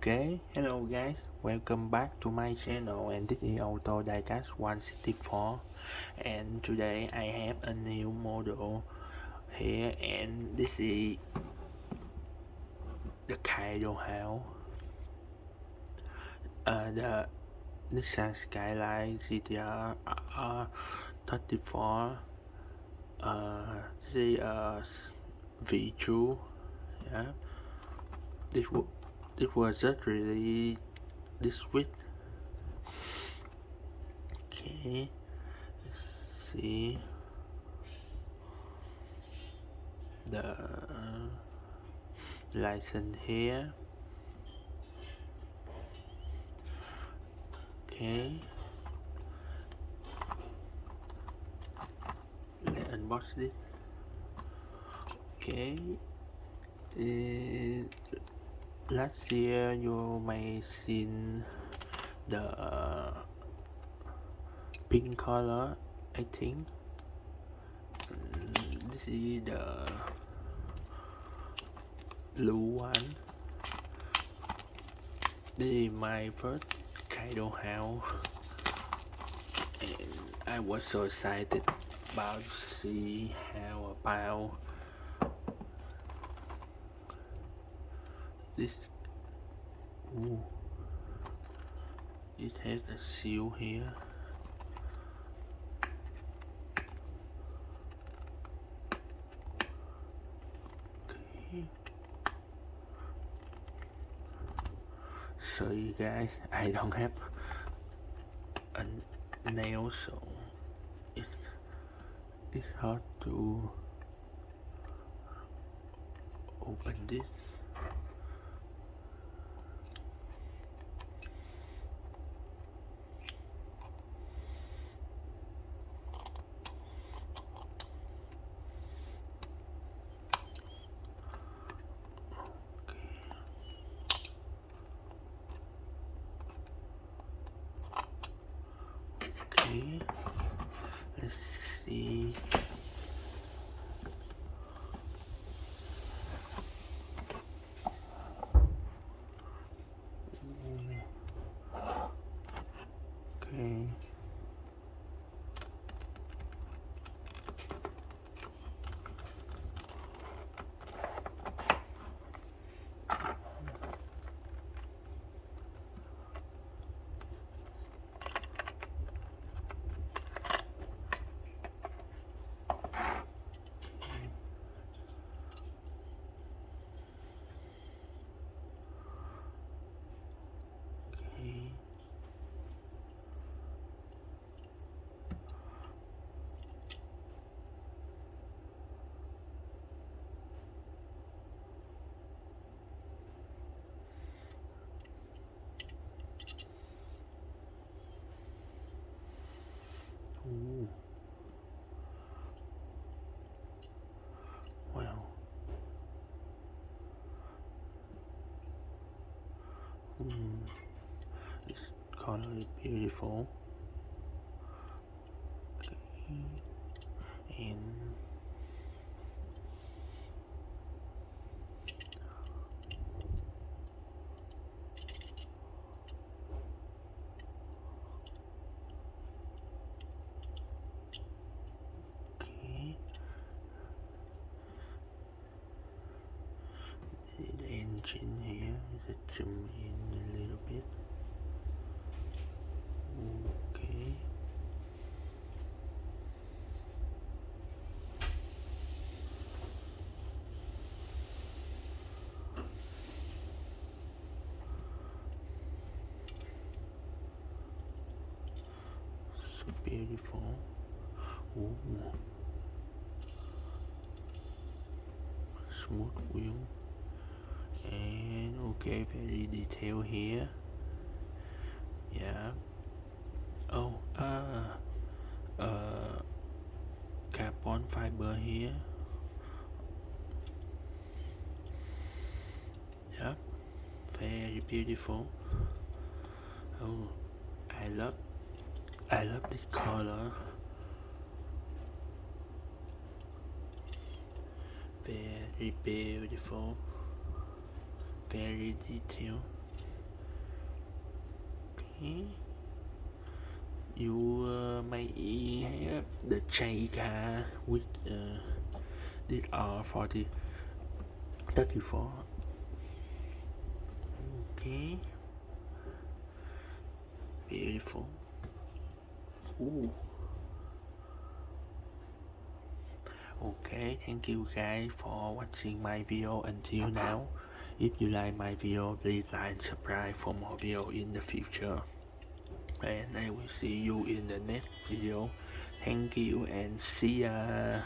Okay, hello guys, welcome back to my channel, and this is Auto Diecast 164, and today I have a new model here, and this is the Kaido House, the Nissan GTR R34, this is V2, yeah, this was just released this week. Okay, let's see the license here. Okay, let's unbox this. Okay, last year you may seen the pink color, I think. This is the blue one. This is my first Kaido House, and I was so excited about to see how about this. Ooh, it has a seal here. Okay, sorry guys, I don't have a nail, so it's hard to open this. Okay, let's see. Okay. Ooh. Wow. This color is beautiful. Okay. And okay. The engine here, let's zoom in a little bit. Okay. So beautiful. Ooh. Smooth wheel. And okay, very detailed here. Yeah. Oh, carbon fiber here. Yeah, very beautiful. Oh, I love this color. Very beautiful. Very detailed. Okay. You may have the J car with this R34. Okay. Beautiful. Ooh. Okay, thank you guys for watching my video until now. If you like my video, please like and subscribe for more video in the future. And I will see you in the next video. Thank you and see ya.